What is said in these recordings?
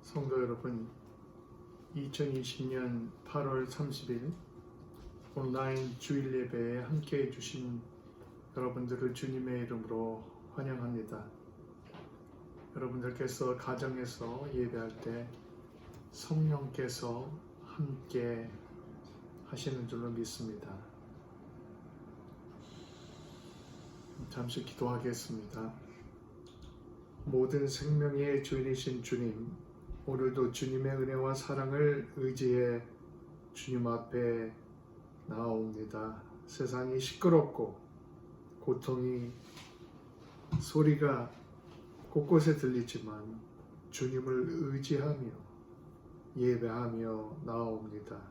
성도 여러분, 2020년 8월 30일 온라인 주일 예배에 함께 해주신 여러분들을 주님의 이름으로 환영합니다. 여러분들께서 가정에서 예배할 때 성령께서 함께 하시는 줄로 믿습니다. 잠시 기도하겠습니다. 모든 생명의 주인이신 주님, 오늘도 주님의 은혜와 사랑을 의지해 주님 앞에 나아옵니다. 세상이 시끄럽고 고통이 소리가 곳곳에 들리지만 주님을 의지하며 예배하며 나아옵니다.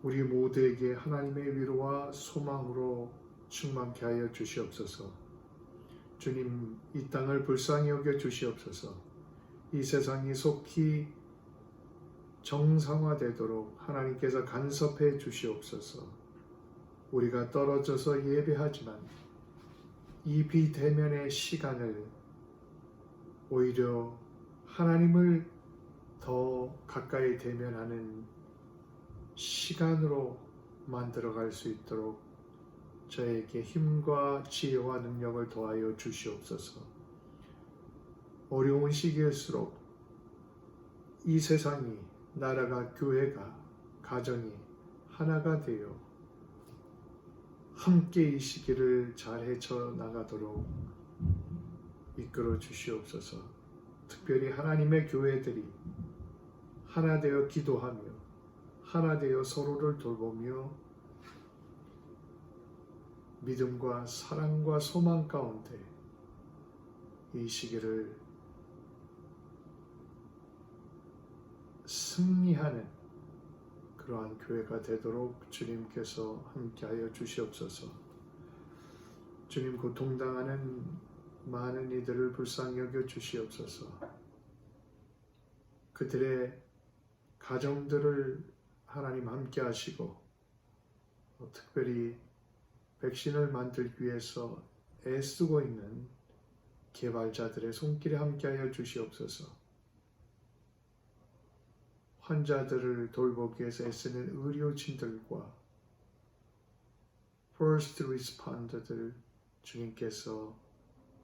우리 모두에게 하나님의 위로와 소망으로 충만케 하여 주시옵소서. 주님, 이 땅을 불쌍히 여겨 주시옵소서. 이 세상이 속히 정상화되도록 하나님께서 간섭해 주시옵소서. 우리가 떨어져서 예배하지만 이 비대면의 시간을 오히려 하나님을 더 가까이 대면하는 시간으로 만들어갈 수 있도록 저에게 힘과 지혜와 능력을 더하여 주시옵소서. 어려운 시기일수록 이 세상이, 나라가, 교회가, 가정이 하나가 되어 함께 이 시기를 잘 헤쳐나가도록 이끌어 주시옵소서. 특별히 하나님의 교회들이 하나 되어 기도하며 하나 되어 서로를 돌보며 믿음과 사랑과 소망 가운데 이 시기를 승리하는 그러한 교회가 되도록 주님께서 함께하여 주시옵소서. 주님, 고통당하는 많은 이들을 불쌍히 여겨 주시옵소서. 그들의 가정들을 하나님 함께 하시고 특별히 백신을 만들기 위해서 애쓰고 있는 개발자들의 손길에 함께하여 주시옵소서. 환자들을 돌보기 위해서 애쓰는 의료진들과 First Responder들 주님께서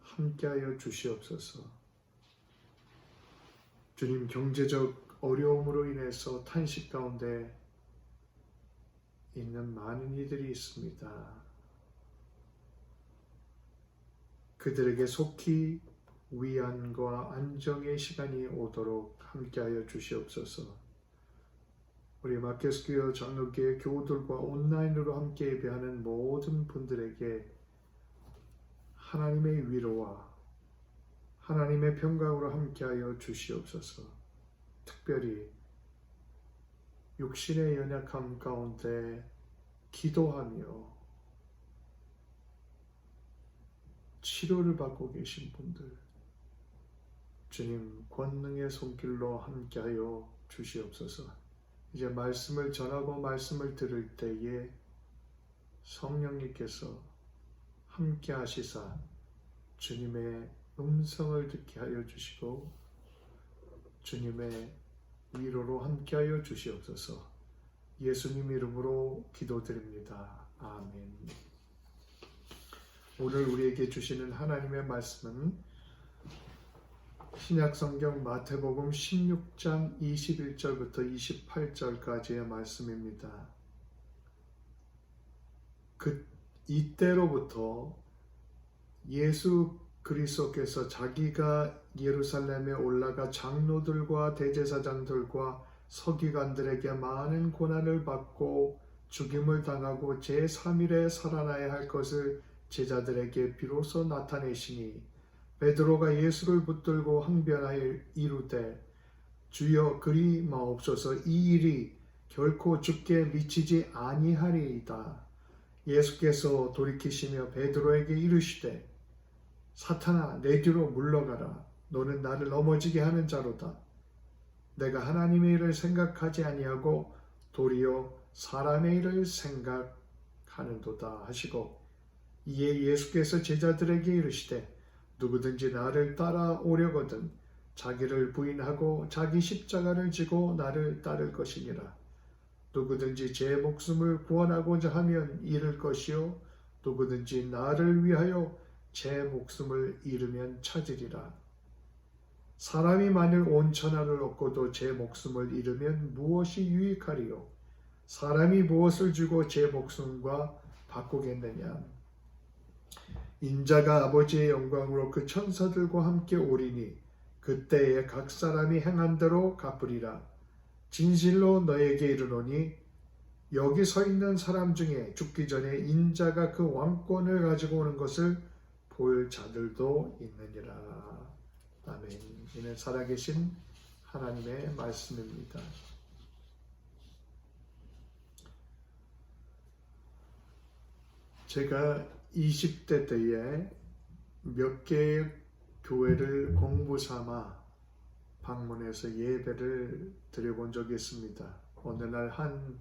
함께하여 주시옵소서. 주님, 경제적 어려움으로 인해서 탄식 가운데 있는 많은 이들이 있습니다. 그들에게 속히 위안과 안정의 시간이 오도록 함께하여 주시옵소서. 우리 마켓스교회 장로교회 교우들과 온라인으로 함께 예배하는 모든 분들에게 하나님의 위로와 하나님의 평강으로 함께하여 주시옵소서. 특별히 육신의 연약함 가운데 기도하며 치료를 받고 계신 분들, 주님 권능의 손길로 함께하여 주시옵소서. 이제 말씀을 전하고 말씀을 들을 때에 성령님께서 함께 하시사 주님의 음성을 듣게 하여 주시고 주님의 위로로 함께하여 주시옵소서. 예수님 이름으로 기도드립니다. 아멘. 오늘 우리에게 주시는 하나님의 말씀은 신약성경 마태복음 16장 21절부터 28절까지의 말씀입니다. 이때로부터 예수 그리스도께서 자기가 예루살렘에 올라가 장로들과 대제사장들과 서기관들에게 많은 고난을 받고 죽임을 당하고 제3일에 살아나야 할 것을 제자들에게 비로소 나타내시니 베드로가 예수를 붙들고 항변하여 이르되 주여 그리 마옵소서, 이 일이 결코 주께 미치지 아니하리이다. 예수께서 돌이키시며 베드로에게 이르시되 사탄아, 내 뒤로 물러가라. 너는 나를 넘어지게 하는 자로다. 내가 하나님의 일을 생각하지 아니하고 도리어 사람의 일을 생각하는도다 하시고, 이에 예수께서 제자들에게 이르시되 누구든지 나를 따라오려거든 자기를 부인하고 자기 십자가를 지고 나를 따를 것이니라. 누구든지 제 목숨을 구원하고자 하면 잃을 것이요 누구든지 나를 위하여 제 목숨을 잃으면 찾으리라. 사람이 만일 온 천하를 얻고도 제 목숨을 잃으면 무엇이 유익하리요? 사람이 무엇을 주고 제 목숨과 바꾸겠느냐? 인자가 아버지의 영광으로 그 천사들과 함께 오리니 그때에 각 사람이 행한 대로 갚으리라. 진실로 너에게 이르노니 여기 서 있는 사람 중에 죽기 전에 인자가 그 왕권을 가지고 오는 것을 볼 자들도 있느니라. 아멘. 이는 살아계신 하나님의 말씀입니다. 제가 20대 때에 몇 개의 교회를 공부 삼아 방문해서 예배를 드려본 적이 있습니다. 어느 날 한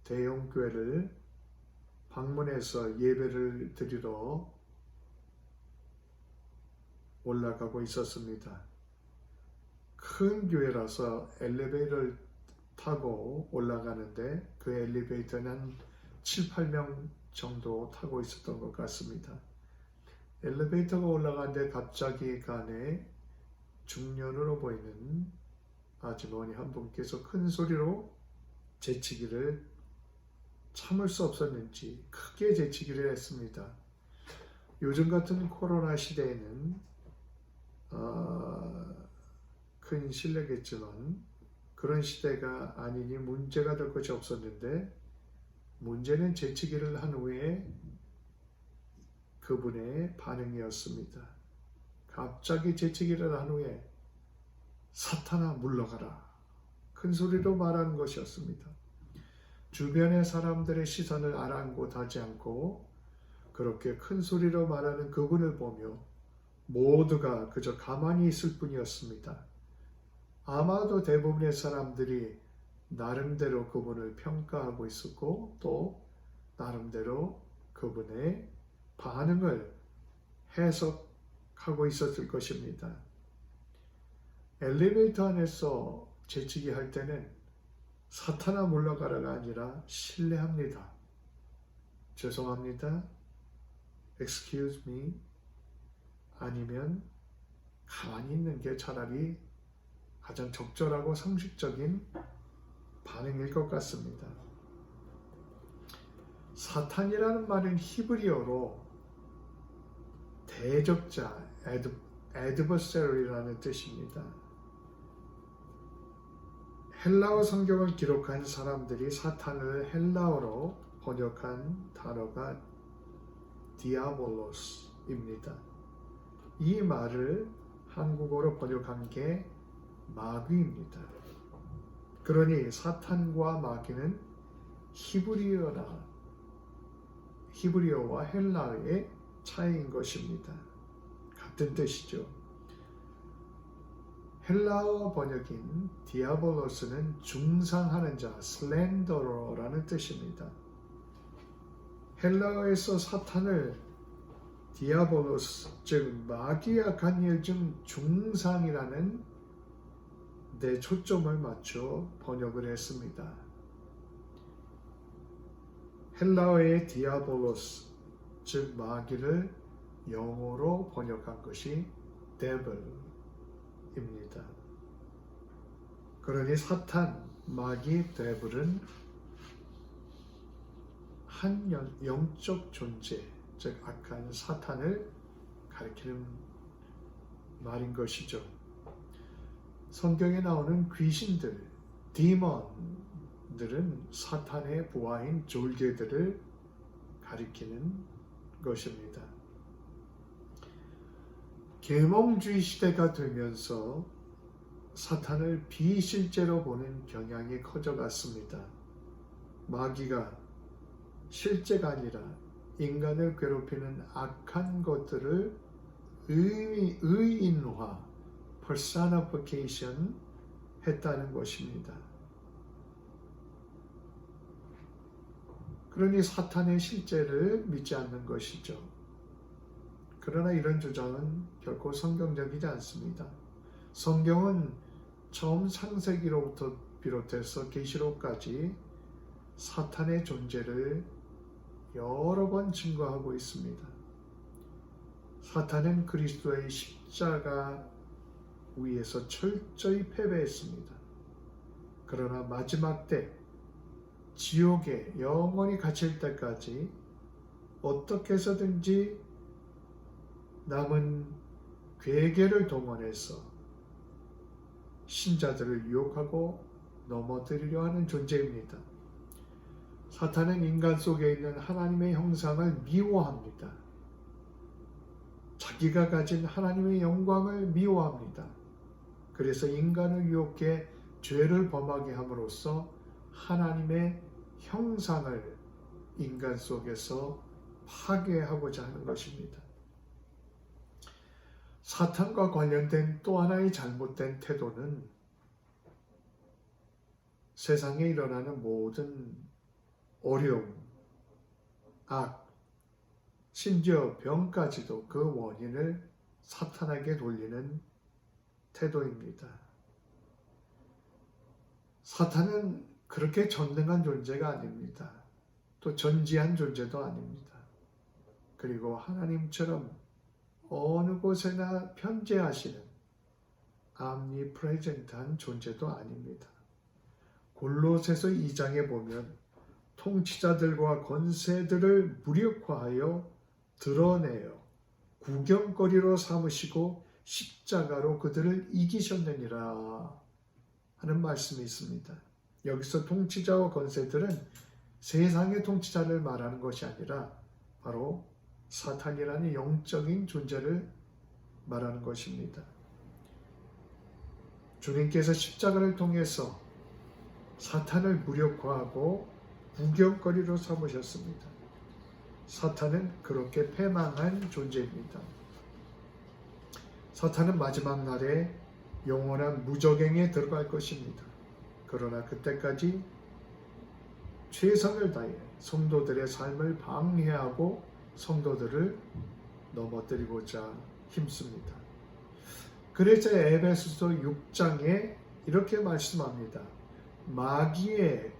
대형 교회를 방문해서 예배를 드리러 올라가고 있었습니다. 큰 교회라서 엘리베이터를 타고 올라가는데 그 엘리베이터는 한 7, 8명 정도 타고 있었던 것 같습니다. 엘리베이터가 올라가는데 갑자기 간에 중년으로 보이는 아주머니 한 분께서 큰 소리로 재치기를 참을 수 없었는지 크게 재치기를 했습니다. 요즘 같은 코로나 시대에는 큰 실례겠지만 그런 시대가 아니니 문제가 될 것이 없었는데 문제는 재치기를 한 후에 그분의 반응이었습니다. 갑자기 재치기를 한 후에 사탄아 물러가라 큰 소리로 말하는 것이었습니다. 주변의 사람들의 시선을 아랑곳하지 않고 그렇게 큰 소리로 말하는 그분을 보며 모두가 그저 가만히 있을 뿐이었습니다. 아마도 대부분의 사람들이 나름대로 그분을 평가하고 있었고 또 나름대로 그분의 반응을 해석하고 있었을 것입니다. 엘리베이터 안에서 재치기 할 때는 사탄아 물러가라가 아니라 실례합니다. 죄송합니다. Excuse me. 아니면 가만히 있는 게 차라리 가장 적절하고 상식적인 반응일 것 같습니다. 사탄이라는 말은 히브리어로 대적자, adversary라는 뜻입니다. 헬라어 성경을 기록한 사람들이 사탄을 헬라어로 번역한 단어가 디아볼로스입니다. 이 말을 한국어로 번역한 게 마귀입니다. 그러니 사탄과 마귀는 히브리어와 헬라어의 차이인 것입니다. 같은 뜻이죠. 헬라어 번역인 디아볼로스는 중상하는 자, 슬렌더러라는 뜻입니다. 헬라어에서 사탄을 디아볼로스, 즉 마귀와 간일 중 중상이라는 데 초점을 맞춰 번역을 했습니다. 헬라어의 디아볼로스, 즉 마귀를 영어로 번역한 것이 devil입니다. 그러니 사탄, 마귀, devil은 한 영적 존재, 즉 악한 사탄을 가리키는 말인 것이죠. 성경에 나오는 귀신들, 디몬들은 사탄의 부하인 졸개들을 가리키는 것입니다. 계몽주의 시대가 되면서 사탄을 비실제로 보는 경향이 커져갔습니다. 마귀가 실제가 아니라 인간을 괴롭히는 악한 것들을 의인화, personification 했다는 것입니다. 그러니 사탄의 실제를 믿지 않는 것이죠. 그러나 이런 주장은 결코 성경적이지 않습니다. 성경은 처음 창세기로부터 비롯해서 계시록까지 사탄의 존재를 여러 번 증거하고 있습니다. 사탄은 그리스도의 십자가 위에서 철저히 패배했습니다. 그러나 마지막 때 지옥에 영원히 갇힐 때까지 어떻게 해서든지 남은 괴계를 동원해서 신자들을 유혹하고 넘어뜨리려 하는 존재입니다. 사탄은 인간 속에 있는 하나님의 형상을 미워합니다. 자기가 가진 하나님의 영광을 미워합니다. 그래서 인간을 유혹해 죄를 범하게 함으로써 하나님의 형상을 인간 속에서 파괴하고자 하는 것입니다. 사탄과 관련된 또 하나의 잘못된 태도는 세상에 일어나는 모든 어려움, 악, 심지어 병까지도 그 원인을 사탄에게 돌리는 태도입니다. 사탄은 그렇게 전능한 존재가 아닙니다. 또 전지한 존재도 아닙니다. 그리고 하나님처럼 어느 곳에나 편재하시는 암니프레젠트한 존재도 아닙니다. 골로새서 2장에 보면 통치자들과 권세들을 무력화하여 드러내어 구경거리로 삼으시고 십자가로 그들을 이기셨느니라 하는 말씀이 있습니다. 여기서 통치자와 권세들은 세상의 통치자를 말하는 것이 아니라 바로 사탄이라는 영적인 존재를 말하는 것입니다. 주님께서 십자가를 통해서 사탄을 무력화하고 구경거리로 삼으셨습니다. 사탄은 그렇게 패망한 존재입니다. 사탄은 마지막 날에 영원한 무저갱에 들어갈 것입니다. 그러나 그때까지 최선을 다해 성도들의 삶을 방해하고 성도들을 넘어뜨리고자 힘씁니다. 그래서 에베소서 6장에 이렇게 말씀합니다. 마귀의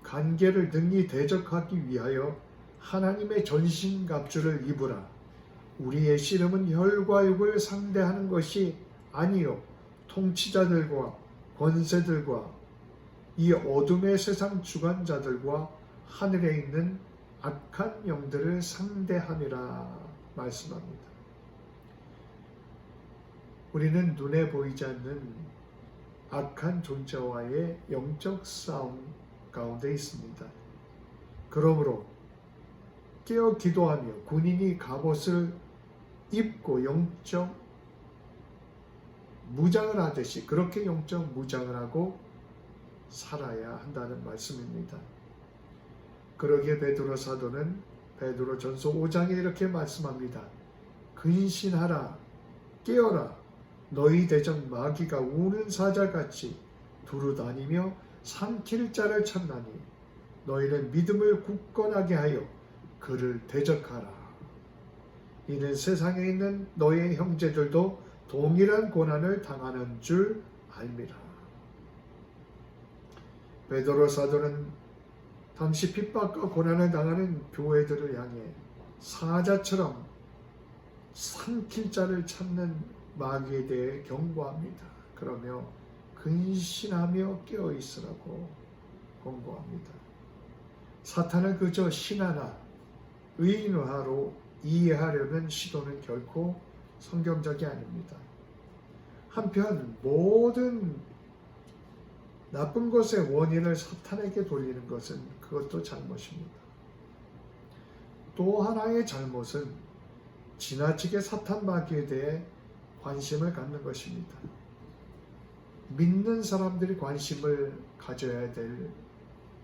관계를 능히 대적하기 위하여 하나님의 전신갑주를 입으라. 우리의 씨름은 혈과 육을 상대하는 것이 아니요 통치자들과 권세들과 이 어둠의 세상 주관자들과 하늘에 있는 악한 영들을 상대함이라 말씀합니다. 우리는 눈에 보이지 않는 악한 존재와의 영적 싸움 가운데 있습니다. 그러므로 깨어 기도하며 군인이 갑옷을 입고 영적 무장을 하듯이 그렇게 영적 무장을 하고 살아야 한다는 말씀입니다. 그러기에 베드로 사도는 베드로전서 5장에 이렇게 말씀합니다. 근신하라, 깨어라, 너희 대적 마귀가 우는 사자같이 두루다니며 삼킬 자를 찾나니 너희는 믿음을 굳건하게 하여 그를 대적하라. 이는 세상에 있는 너의 형제들도 동일한 고난을 당하는 줄 알미라. 베드로 사도는 당시 핍박과 고난을 당하는 교회들을 향해 사자처럼 삼킬 자를 찾는 마귀에 대해 경고합니다. 그러며 근신하며 깨어있으라고 권고합니다. 사탄은 그저 신화나 의인화로 이해하려는 시도는 결코 성경적이 아닙니다. 한편 모든 나쁜 것의 원인을 사탄에게 돌리는 것은 그것도 잘못입니다. 또 하나의 잘못은 지나치게 사탄 마귀에 대해 관심을 갖는 것입니다. 믿는 사람들이 관심을 가져야 될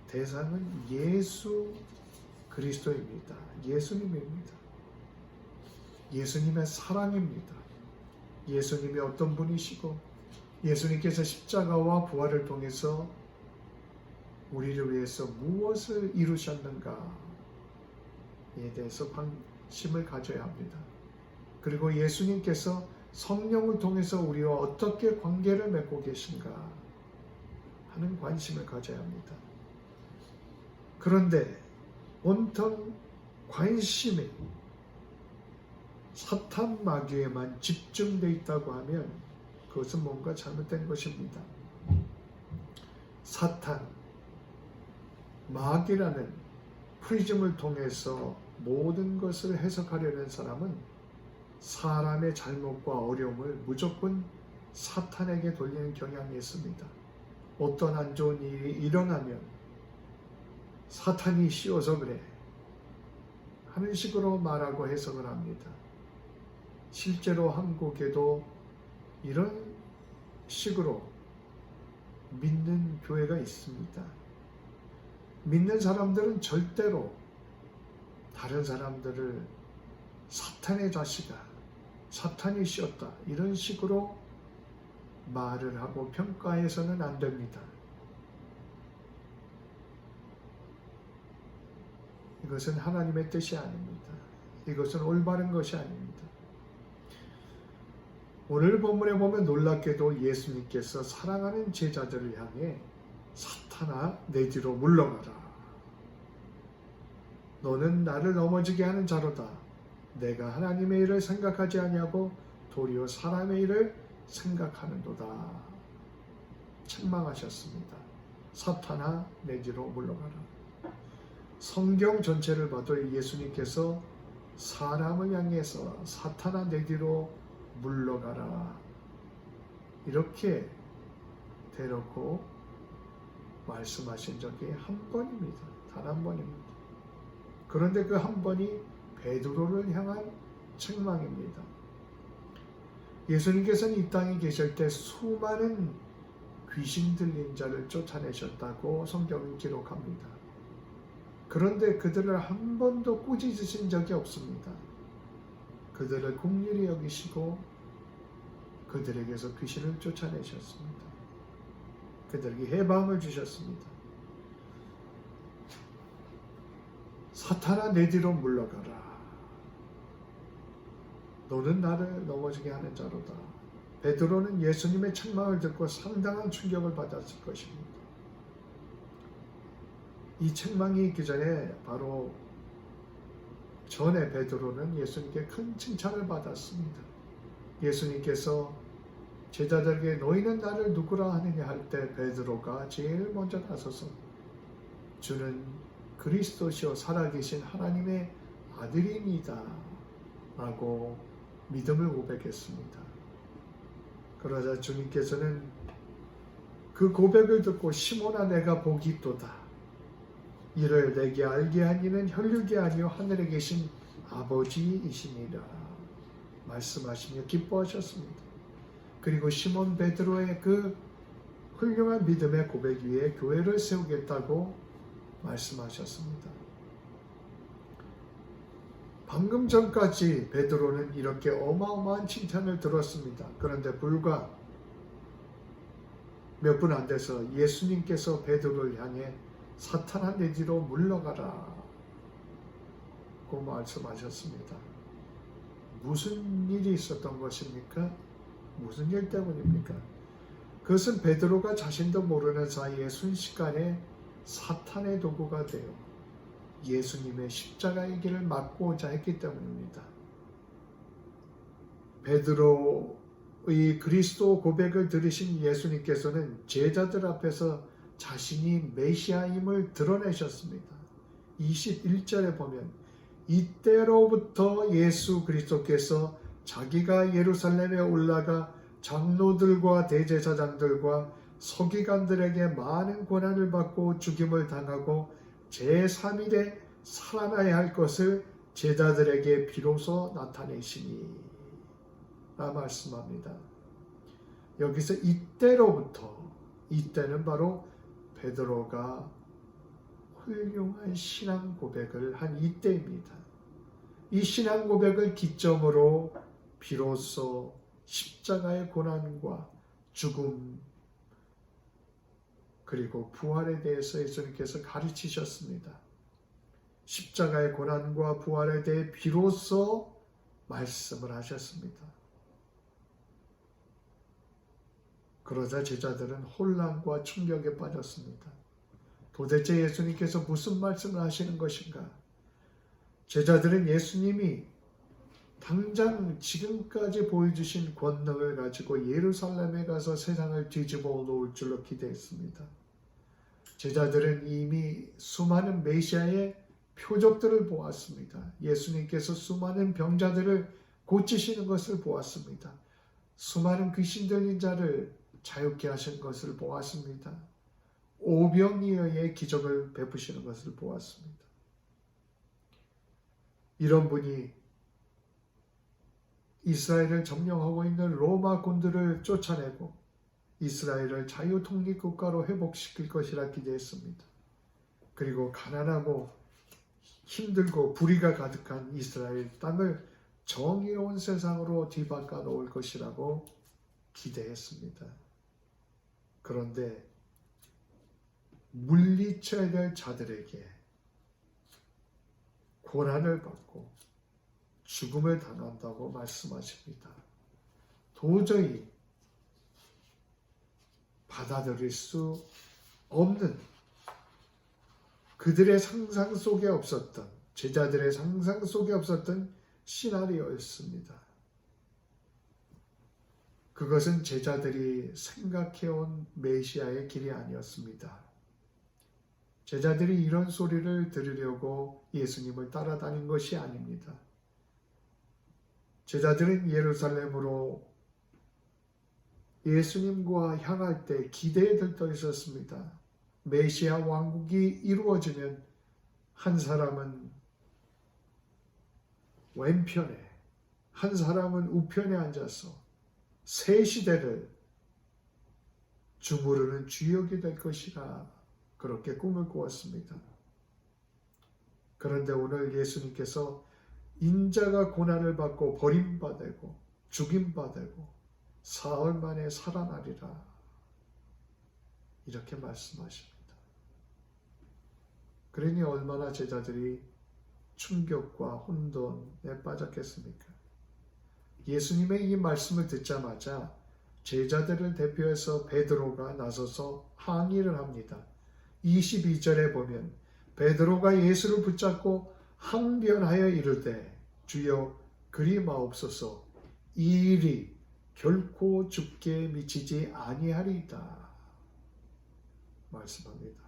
대상은 예수 그리스도입니다. 예수님입니다. 예수님의 사랑입니다. 예수님이 어떤 분이시고 예수님께서 십자가와 부활을 통해서 우리를 위해서 무엇을 이루셨는가에 대해서 관심을 가져야 합니다. 그리고 예수님께서 성령을 통해서 우리와 어떻게 관계를 맺고 계신가 하는 관심을 가져야 합니다. 그런데 온통 관심이 사탄 마귀에만 집중되어 있다고 하면 그것은 뭔가 잘못된 것입니다. 사탄, 마귀라는 프리즘을 통해서 모든 것을 해석하려는 사람은 사람의 잘못과 어려움을 무조건 사탄에게 돌리는 경향이 있습니다. 어떤 안 좋은 일이 일어나면 사탄이 씌워서 그래 하는 식으로 말하고 해석을 합니다. 실제로 한국에도 이런 식으로 믿는 교회가 있습니다. 믿는 사람들은 절대로 다른 사람들을 사탄의 자식아, 사탄이 씌웠다 이런 식으로 말을 하고 평가해서는 안 됩니다. 이것은 하나님의 뜻이 아닙니다. 이것은 올바른 것이 아닙니다. 오늘 본문에 보면 놀랍게도 예수님께서 사랑하는 제자들을 향해 사탄아 내 뒤로 물러가라. 너는 나를 넘어지게 하는 자로다. 내가 하나님의 일을 생각하지 아니하고 도리어 사람의 일을 생각하는도다. 책망하셨습니다. 사탄아 내 뒤로 물러가라. 성경 전체를 봐도 예수님께서 사람을 향해서 사탄아 내 뒤로 물러가라 이렇게 대놓고 말씀하신 적이 한 번입니다. 단 한 번입니다. 그런데 그 한 번이 베드로를 향한 책망입니다. 예수님께서는 이 땅에 계실 때 수많은 귀신 들린 자를 쫓아내셨다고 성경은 기록합니다. 그런데 그들을 한 번도 꾸짖으신 적이 없습니다. 그들을 긍휼히 여기시고 그들에게서 귀신을 쫓아내셨습니다. 그들에게 해방을 주셨습니다. 사탄아 내 뒤로 물러가라. 너는 나를 넘어지게 하는 자로다. 베드로는 예수님의 책망을 듣고 상당한 충격을 받았을 것입니다. 이 책망이 있기 전에 바로 전에 베드로는 예수님께 큰 칭찬을 받았습니다. 예수님께서 제자들에게 너희는 나를 누구라 하느냐 할 때 베드로가 제일 먼저 나서서 주는 그리스도시요 살아계신 하나님의 아들입니다 라고 믿음을 고백했습니다. 그러자 주님께서는 그 고백을 듣고 시몬아 내가 복이 있도다. 이를 내게 알게 한 이는 혈육이 아니요 하늘에 계신 아버지이시니라 말씀하시며 기뻐하셨습니다. 그리고 시몬 베드로의 그 훌륭한 믿음의 고백 위에 교회를 세우겠다고 말씀하셨습니다. 방금 전까지 베드로는 이렇게 어마어마한 칭찬을 들었습니다. 그런데 불과 몇 분 안 돼서 예수님께서 베드로를 향해 사탄아 내 뒤로 물러가라 고 말씀하셨습니다. 무슨 일이 있었던 것입니까? 무슨 일 때문입니까? 그것은 베드로가 자신도 모르는 사이에 순식간에 사탄의 도구가 되어 예수님의 십자가의 길을 막고자 했기 때문입니다. 베드로의 그리스도 고백을 들으신 예수님께서는 제자들 앞에서 자신이 메시아임을 드러내셨습니다. 21절에 보면 이때로부터 예수 그리스도께서 자기가 예루살렘에 올라가 장로들과 대제사장들과 서기관들에게 많은 고난을 받고 죽임을 당하고 제3일에 살아나야 할 것을 제자들에게 비로소 나타내시니 라 말씀합니다. 여기서 이때로부터, 이때는 바로 베드로가 훌륭한 신앙 고백을 한 이때입니다. 이 신앙 고백을 기점으로 비로소 십자가의 고난과 죽음 그리고 부활에 대해서 예수님께서 가르치셨습니다. 십자가의 고난과 부활에 대해 비로소 말씀을 하셨습니다. 그러자 제자들은 혼란과 충격에 빠졌습니다. 도대체 예수님께서 무슨 말씀을 하시는 것인가? 제자들은 예수님이 당장 지금까지 보여주신 권능을 가지고 예루살렘에 가서 세상을 뒤집어 놓을 줄로 기대했습니다. 제자들은 이미 수많은 메시아의 표적들을 보았습니다. 예수님께서 수많은 병자들을 고치시는 것을 보았습니다. 수많은 귀신 들린 자를 자유케 하신 것을 보았습니다. 오병이어의 기적을 베푸시는 것을 보았습니다. 이런 분이 이스라엘을 점령하고 있는 로마 군들을 쫓아내고 이스라엘을 자유 독립 국가로 회복시킬 것이라 기대했습니다. 그리고 가난하고 힘들고 불의가 가득한 이스라엘 땅을 정의로운 세상으로 뒤바꿔 놓을 것이라고 기대했습니다. 그런데 물리쳐야 될 자들에게 고난을 받고 죽음을 당한다고 말씀하십니다. 도저히 받아들일 수 없는, 그들의 상상 속에 없었던, 제자들의 상상 속에 없었던 시나리오였습니다. 그것은 제자들이 생각해온 메시아의 길이 아니었습니다. 제자들이 이런 소리를 들으려고 예수님을 따라다닌 것이 아닙니다. 제자들은 예루살렘으로 예수님과 향할 때 기대에 들떠 있었습니다. 메시아 왕국이 이루어지면 한 사람은 왼편에, 한 사람은 우편에 앉아서 새 시대를 주무르는 주역이 될 것이라 그렇게 꿈을 꾸었습니다. 그런데 오늘 예수님께서 인자가 고난을 받고 버림받고 죽임받고 사흘 만에 살아나리라 이렇게 말씀하십니다. 그러니 얼마나 제자들이 충격과 혼돈에 빠졌겠습니까? 예수님의 이 말씀을 듣자마자 제자들을 대표해서 베드로가 나서서 항의를 합니다. 22절에 보면 베드로가 예수를 붙잡고 항변하여 이르되 주여 그리 마옵소서, 이 일이 결코 죽게 미치지 아니하리이다 말씀합니다.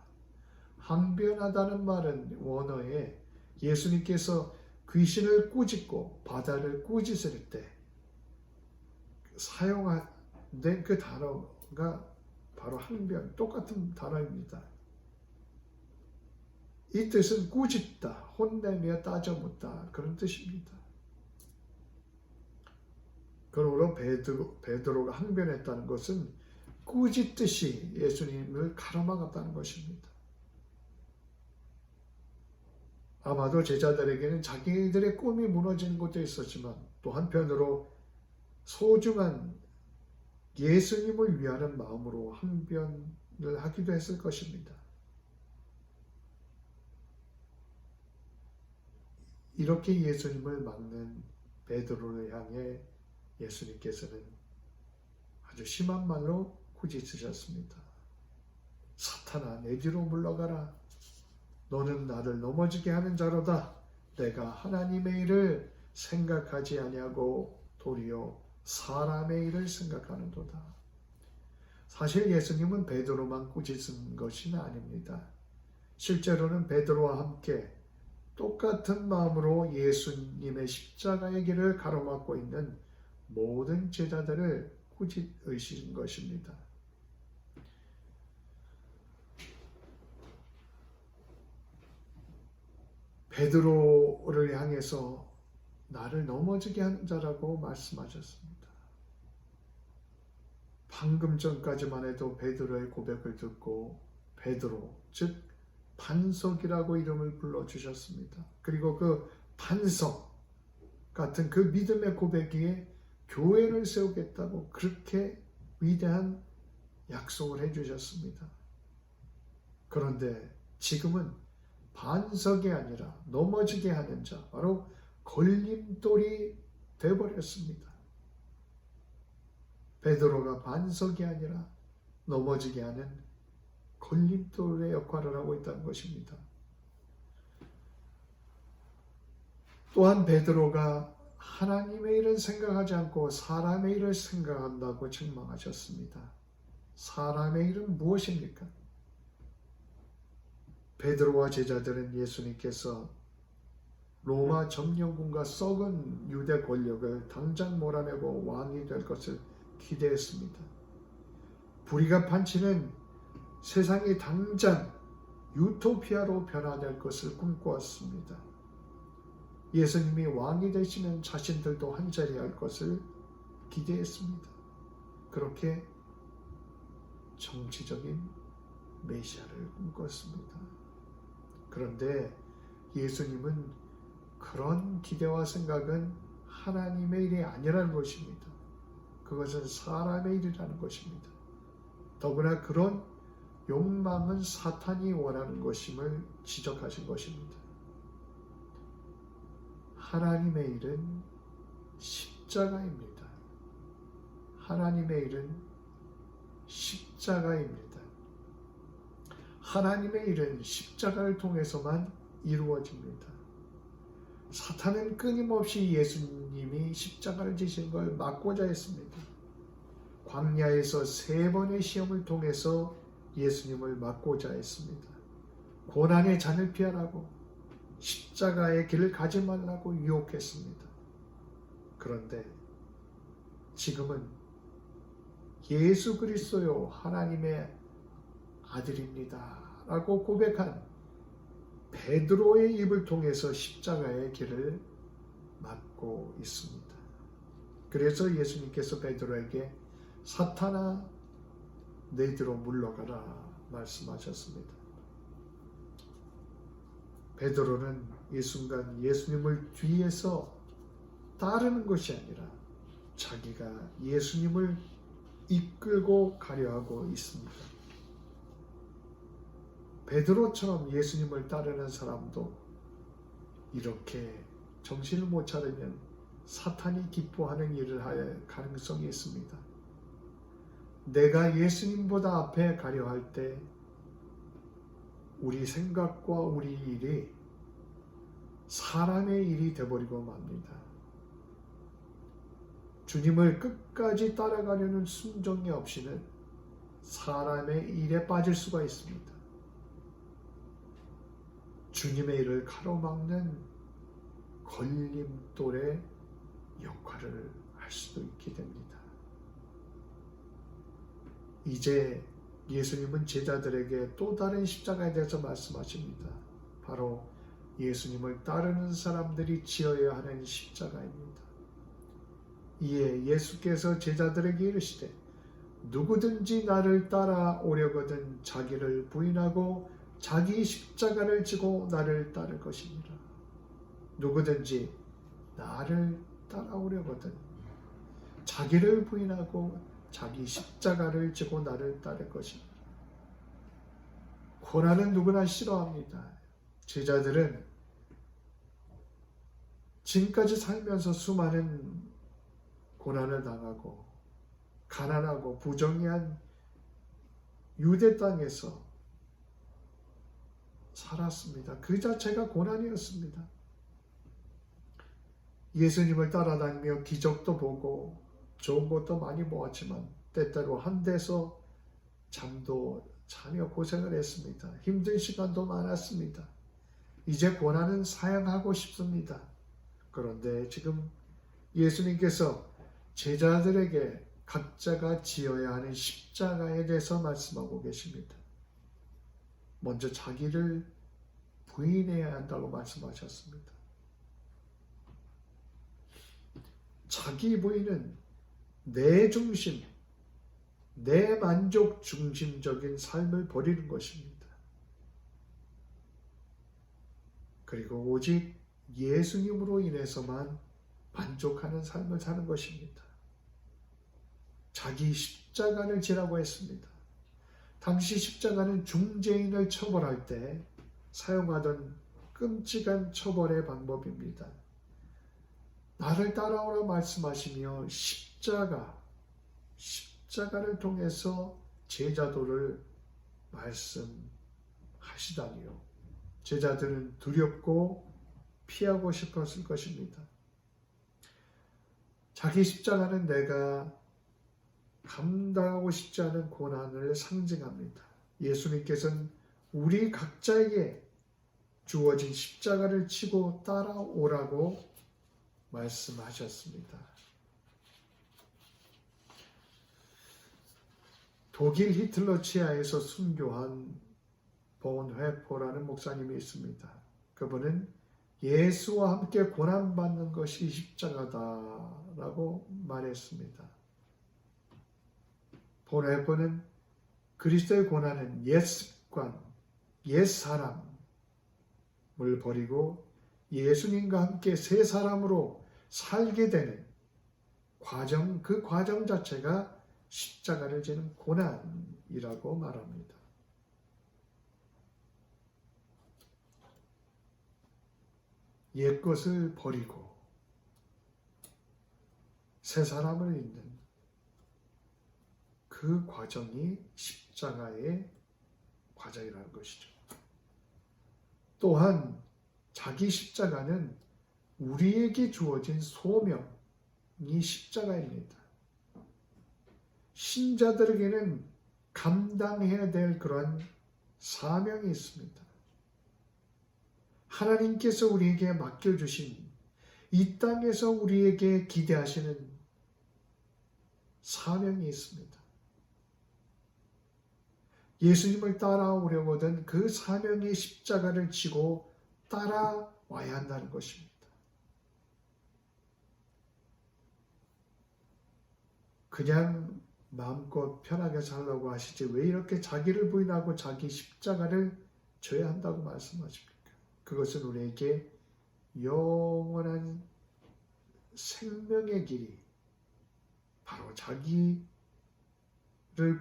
항변하다는 말은 원어에 예수님께서 귀신을 꾸짖고 바다를 꾸짖을 때 사용된 그 단어가 바로 항변, 똑같은 단어입니다. 이 뜻은 꾸짖다, 혼내며 따져묻다 그런 뜻입니다. 그러므로 베드로가 항변했다는 것은 꾸짖듯이 예수님을 가로막았다는 것입니다. 아마도 제자들에게는 자기들의 꿈이 무너지는 것도 있었지만 또 한편으로 소중한 예수님을 위하는 마음으로 항변을 하기도 했을 것입니다. 이렇게 예수님을 막는 베드로를 향해 예수님께서는 아주 심한 말로 꾸짖으셨습니다. 사탄아, 내 뒤로 물러가라. 너는 나를 넘어지게 하는 자로다. 내가 하나님의 일을 생각하지 아니하고 도리어 사람의 일을 생각하는도다. 사실 예수님은 베드로만 꾸짖은 것은 아닙니다. 실제로는 베드로와 함께 똑같은 마음으로 예수님의 십자가의 길을 가로막고 있는 모든 제자들을 꾸짖으신 것입니다. 베드로를 향해서 나를 넘어지게 하는 자라고 말씀하셨습니다. 방금 전까지만 해도 베드로의 고백을 듣고 베드로, 즉 반석이라고 이름을 불러주셨습니다. 그리고 그 반석 같은 그 믿음의 고백에 교회를 세우겠다고 그렇게 위대한 약속을 해주셨습니다. 그런데 지금은 반석이 아니라 넘어지게 하는 자, 바로 걸림돌이 되어버렸습니다. 베드로가 반석이 아니라 넘어지게 하는 걸림돌의 역할을 하고 있다는 것입니다. 또한 베드로가 하나님의 일은 생각하지 않고 사람의 일을 생각한다고 책망하셨습니다. 사람의 일은 무엇입니까? 베드로와 제자들은 예수님께서 로마 점령군과 썩은 유대 권력을 당장 몰아내고 왕이 될 것을 기대했습니다. 불의가 판치는 세상이 당장 유토피아로 변화될 것을 꿈꾸었습니다. 예수님이 왕이 되시면 자신들도 한자리 할 것을 기대했습니다. 그렇게 정치적인 메시아를 꿈꿨습니다. 그런데 예수님은 그런 기대와 생각은 하나님의 일이 아니라는 것입니다. 그것은 사람의 일이라는 것입니다. 더구나 그런 욕망은 사탄이 원하는 것임을 지적하신 것입니다. 하나님의 일은 십자가입니다. 하나님의 일은 십자가입니다. 하나님의 일은 십자가를 통해서만 이루어집니다. 사탄은 끊임없이 예수님이 십자가를 지신 걸 막고자 했습니다. 광야에서 3번의 시험을 통해서 예수님을 막고자 했습니다. 고난의 잔을 피하라고, 십자가의 길을 가지 말라고 유혹했습니다. 그런데 지금은 예수 그리스도요 하나님의 아들입니다 라고 고백한 베드로의 입을 통해서 십자가의 길을 막고 있습니다. 그래서 예수님께서 베드로에게 사탄아 내 뒤로 물러가라 말씀하셨습니다. 베드로는 이 순간 예수님을 뒤에서 따르는 것이 아니라 자기가 예수님을 이끌고 가려 하고 있습니다. 베드로처럼 예수님을 따르는 사람도 이렇게 정신을 못 차리면 사탄이 기뻐하는 일을 할 가능성이 있습니다. 내가 예수님보다 앞에 가려 할 때 우리 생각과 우리 일이 사람의 일이 되어버리고 맙니다. 주님을 끝까지 따라가려는 순종이 없이는 사람의 일에 빠질 수가 있습니다. 주님의 일을 가로막는 걸림돌의 역할을 할 수도 있게 됩니다. 이제 예수님은 제자들에게 또 다른 십자가에 대해서 말씀하십니다. 바로 예수님을 따르는 사람들이 지어야 하는 십자가입니다. 이에 예수께서 제자들에게 이르시되 누구든지 나를 따라오려거든 자기를 부인하고 자기 십자가를 지고 나를 따를 것이니라. 누구든지 나를 따라오려거든 자기를 부인하고 자기 십자가를 지고 나를 따를 것이니라. 고난은 누구나 싫어합니다. 제자들은 지금까지 살면서 수많은 고난을 당하고 가난하고 부정한 유대 땅에서 살았습니다. 그 자체가 고난이었습니다. 예수님을 따라다니며 기적도 보고 좋은 것도 많이 보았지만 때때로 한데서 잠도 자며 고생을 했습니다. 힘든 시간도 많았습니다. 이제 고난은 사양하고 싶습니다. 그런데 지금 예수님께서 제자들에게 각자가 지어야 하는 십자가에 대해서 말씀하고 계십니다. 먼저 자기를 부인해야 한다고 말씀하셨습니다. 자기 부인은 내 중심, 내 만족 중심적인 삶을 버리는 것입니다. 그리고 오직 예수님으로 인해서만 만족하는 삶을 사는 것입니다. 자기 십자가를 지라고 했습니다. 당시 십자가는 중죄인을 처벌할 때 사용하던 끔찍한 처벌의 방법입니다. 나를 따라오라 말씀하시며 십자가를 통해서 제자도를 말씀하시다니요. 제자들은 두렵고 피하고 싶었을 것입니다. 자기 십자가는 내가 감당하고 싶지 않은 고난을 상징합니다. 예수님께서는 우리 각자에게 주어진 십자가를 지고 따라오라고 말씀하셨습니다. 독일 히틀러 치하에서 순교한 본회포라는 목사님이 있습니다. 그분은 예수와 함께 고난받는 것이 십자가다라고 말했습니다. 본회포는 그리스도의 고난은 옛 습관, 옛 사람을 버리고 예수님과 함께 새 사람으로 살게 되는 과정, 그 과정 자체가 십자가를 지는 고난이라고 말합니다. 옛 것을 버리고 새 사람을 잇는 그 과정이 십자가의 과정이라는 것이죠. 또한 자기 십자가는 우리에게 주어진 소명이 십자가입니다. 신자들에게는 감당해야 될 그런 사명이 있습니다. 하나님께서 우리에게 맡겨주신 이 땅에서 우리에게 기대하시는 사명이 있습니다. 예수님을 따라오려거든 그 사명의 십자가를 지고 따라와야 한다는 것입니다. 그냥 마음껏 편하게 살라고 하시지 왜 이렇게 자기를 부인하고 자기 십자가를 져야 한다고 말씀하십니까? 그것은 우리에게 영원한 생명의 길이 바로 자기를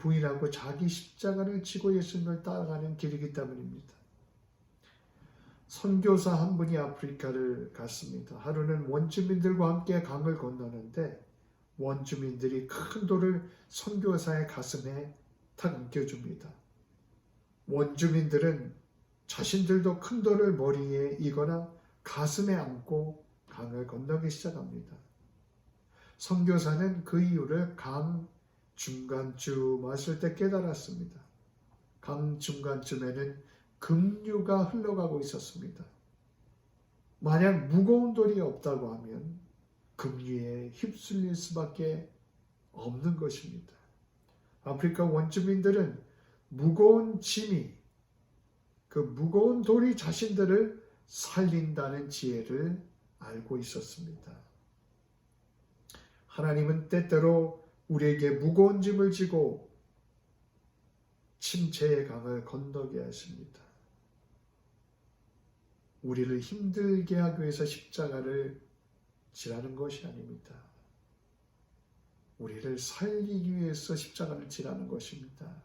부인하고 자기 십자가를 지고 예수님을 따라가는 길이기 때문입니다. 선교사 한 분이 아프리카를 갔습니다. 하루는 원주민들과 함께 강을 건너는데 원주민들이 큰 돌을 선교사의 가슴에 탁 얹겨줍니다. 원주민들은 자신들도 큰 돌을 머리에 이거나 가슴에 안고 강을 건너기 시작합니다. 선교사는 그 이유를 강 중간쯤 왔을 때 깨달았습니다. 강 중간쯤에는 급류가 흘러가고 있었습니다. 만약 무거운 돌이 없다고 하면 급류에 휩쓸릴 수밖에 없는 것입니다. 아프리카 원주민들은 무거운 짐이 그 무거운 돌이 자신들을 살린다는 지혜를 알고 있었습니다. 하나님은 때때로 우리에게 무거운 짐을 지고 침체의 강을 건너게 하십니다. 우리를 힘들게 하기 위해서 십자가를 지라는 것이 아닙니다. 우리를 살리기 위해서 십자가를 지라는 것입니다.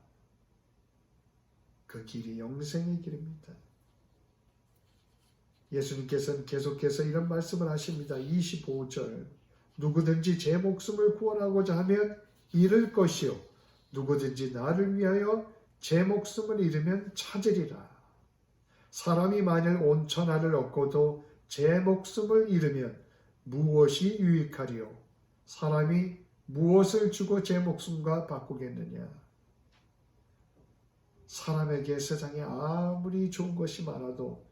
그 길이 영생의 길입니다. 예수님께서는 계속해서 이런 말씀을 하십니다. 25절 누구든지 제 목숨을 구원하고자 하면 잃을 것이요 누구든지 나를 위하여 제 목숨을 잃으면 찾으리라. 사람이 만일 온 천하를 얻고도 제 목숨을 잃으면 무엇이 유익하리요? 사람이 무엇을 주고 제 목숨과 바꾸겠느냐? 사람에게 세상에 아무리 좋은 것이 많아도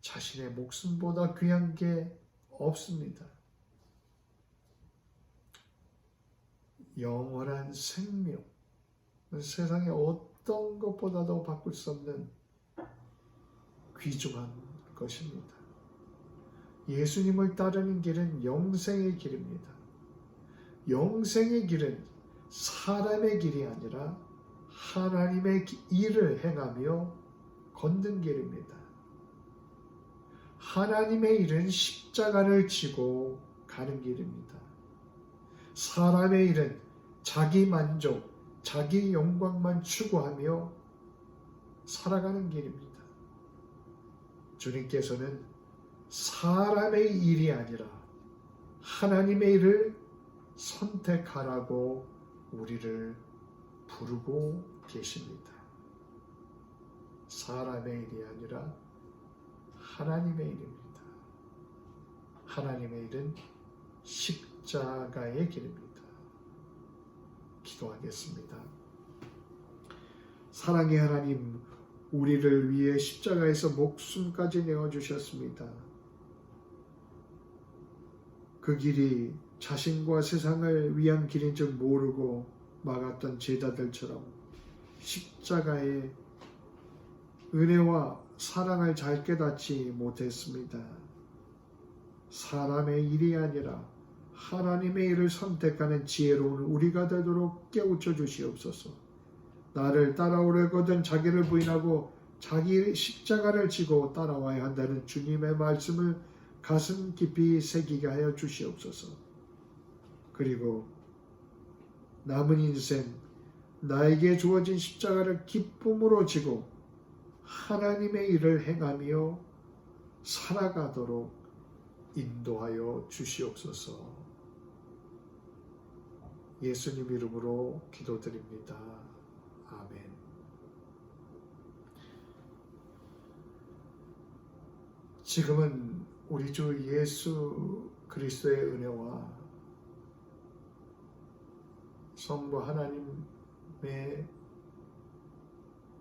자신의 목숨보다 귀한 게 없습니다. 영원한 생명, 세상에 어떤 것보다도 바꿀 수 없는 귀중한 것입니다. 예수님을 따르는 길은 영생의 길입니다. 영생의 길은 사람의 길이 아니라 하나님의 일을 행하며 걷는 길입니다. 하나님의 일은 십자가를 지고 가는 길입니다. 사람의 일은 자기 만족, 자기 영광만 추구하며 살아가는 길입니다. 주님께서는 사람의 일이 아니라 하나님의 일을 선택하라고 우리를 부르고 계십니다. 사람의 일이 아니라 하나님의 일입니다. 하나님의 일은 십자가의 길입니다. 기도하겠습니다. 사랑의 하나님, 우리를 위해 십자가에서 목숨까지 내어주셨습니다. 그 길이 자신과 세상을 위한 길인 줄 모르고 막았던 제자들처럼 십자가의 은혜와 사랑을 잘 깨닫지 못했습니다. 사람의 일이 아니라 하나님의 일을 선택하는 지혜로운 우리가 되도록 깨우쳐 주시옵소서. 나를 따라오려거든 자기를 부인하고 자기 십자가를 지고 따라와야 한다는 주님의 말씀을 가슴 깊이 새기게 하여 주시옵소서. 그리고 남은 인생 나에게 주어진 십자가를 기쁨으로 지고 하나님의 일을 행하며 살아가도록 인도하여 주시옵소서. 예수님 이름으로 기도드립니다. 아멘. 지금은 우리 주 예수 그리스도의 은혜와 성부 하나님의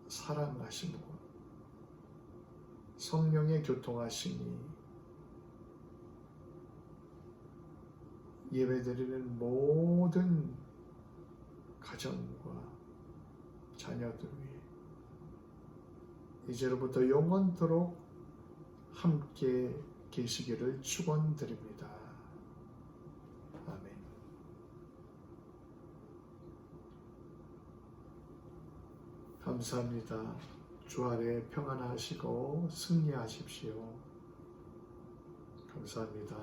사랑하심과 성령의 교통하심이 예배드리는 모든 가정과 자녀들 위해 이제로부터 영원토록 함께 계시기를 축원드립니다. 아멘. 감사합니다. 주안에 평안하시고 승리하십시오. 감사합니다.